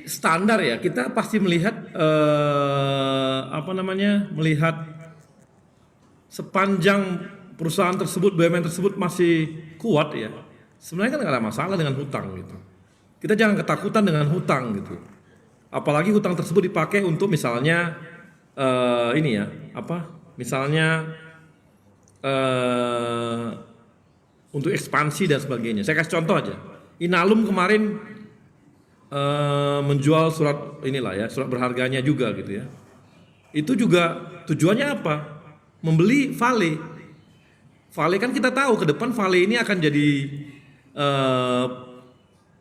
Standar ya, kita pasti melihat apa namanya, melihat sepanjang perusahaan tersebut, BUMN tersebut masih kuat ya, sebenarnya kan nggak ada masalah dengan hutang gitu. Kita jangan ketakutan dengan hutang gitu. Apalagi hutang tersebut dipakai untuk misalnya ini ya, apa? Misalnya untuk ekspansi dan sebagainya. Saya kasih contoh aja. Inalum kemarin menjual surat inilah ya, surat berharganya juga gitu ya. Itu juga tujuannya apa? Membeli Vale. Vale kan kita tahu ke depan Vale ini akan jadi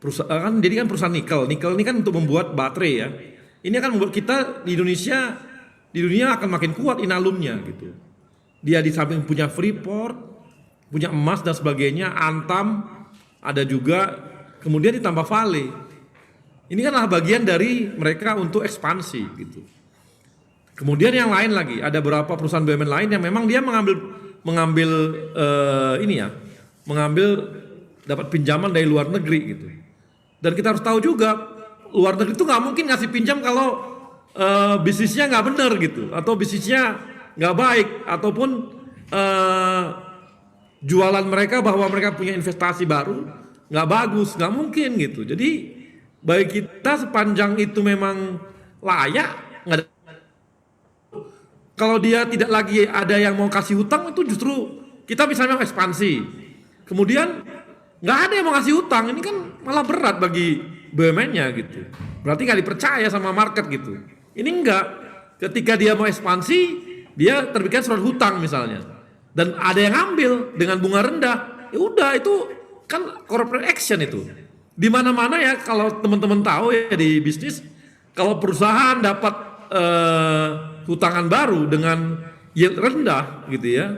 perusahaan, kan jadi kan perusahaan nikel. Nikel ini kan untuk membuat baterai ya. Ini akan membuat kita di Indonesia, di dunia akan makin kuat Inalumnya gitu. Dia di samping punya Freeport, punya emas dan sebagainya, Antam ada juga, kemudian ditambah Vale. Ini kanlah bagian dari mereka untuk ekspansi gitu. Kemudian yang lain lagi, ada beberapa perusahaan BUMN lain yang memang dia mengambil ini ya, mengambil dapat pinjaman dari luar negeri gitu. Dan kita harus tahu juga luar negeri itu nggak mungkin ngasih pinjam kalau bisnisnya nggak benar gitu, atau bisnisnya nggak baik, ataupun jualan mereka bahwa mereka punya investasi baru nggak bagus, nggak mungkin gitu. Jadi bagi kita sepanjang itu memang layak, nggak ada. Kalau dia tidak lagi ada yang mau kasih hutang, itu justru kita bisa memang ekspansi. Kemudian nggak ada yang mau kasih hutang, ini kan malah berat bagi BUMN-nya gitu. Berarti nggak dipercaya sama market gitu. Ini enggak. Ketika dia mau ekspansi, dia terbitkan surat hutang misalnya, dan ada yang ambil dengan bunga rendah, ya udah itu kan corporate action itu. Di mana-mana ya, kalau teman-teman tahu ya di bisnis, kalau perusahaan dapat hutangan baru dengan yield rendah gitu ya,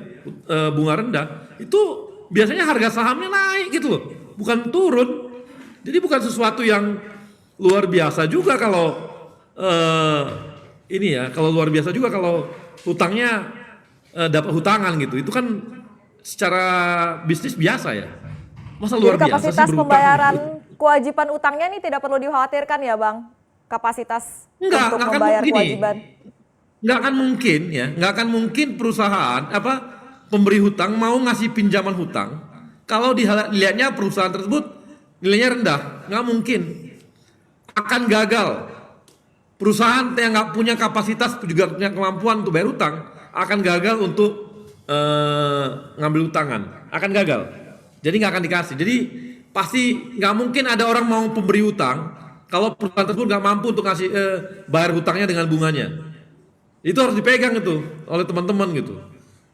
bunga rendah, itu biasanya harga sahamnya naik gitu loh, bukan turun. Jadi bukan sesuatu yang luar biasa juga kalau ini ya, kalau luar biasa juga kalau hutangnya dapat hutangan gitu. Itu kan secara bisnis biasa ya. Masa luar Jadi biasa sih kapasitas berhutang pembayaran gitu? kewajiban utangnya ini tidak perlu dikhawatirkan ya Bang? Kapasitas Enggak untuk akan membayar gini. kewajiban. Nggak akan mungkin ya, nggak akan mungkin perusahaan apa pemberi hutang mau ngasih pinjaman hutang kalau dilihatnya perusahaan tersebut nilainya rendah, nggak mungkin, akan gagal. Perusahaan yang nggak punya kapasitas juga punya kemampuan untuk bayar hutang akan gagal untuk ngambil hutangan, akan gagal. Jadi nggak akan dikasih. Jadi pasti nggak mungkin ada orang mau pemberi hutang kalau perusahaan tersebut nggak mampu untuk ngasih bayar hutangnya dengan bunganya. Itu harus dipegang itu oleh teman-teman gitu.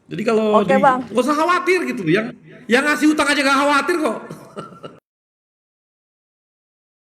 Jadi kalau Oke, Bang. nggak usah khawatir gitu, yang ngasih hutang aja nggak khawatir kok.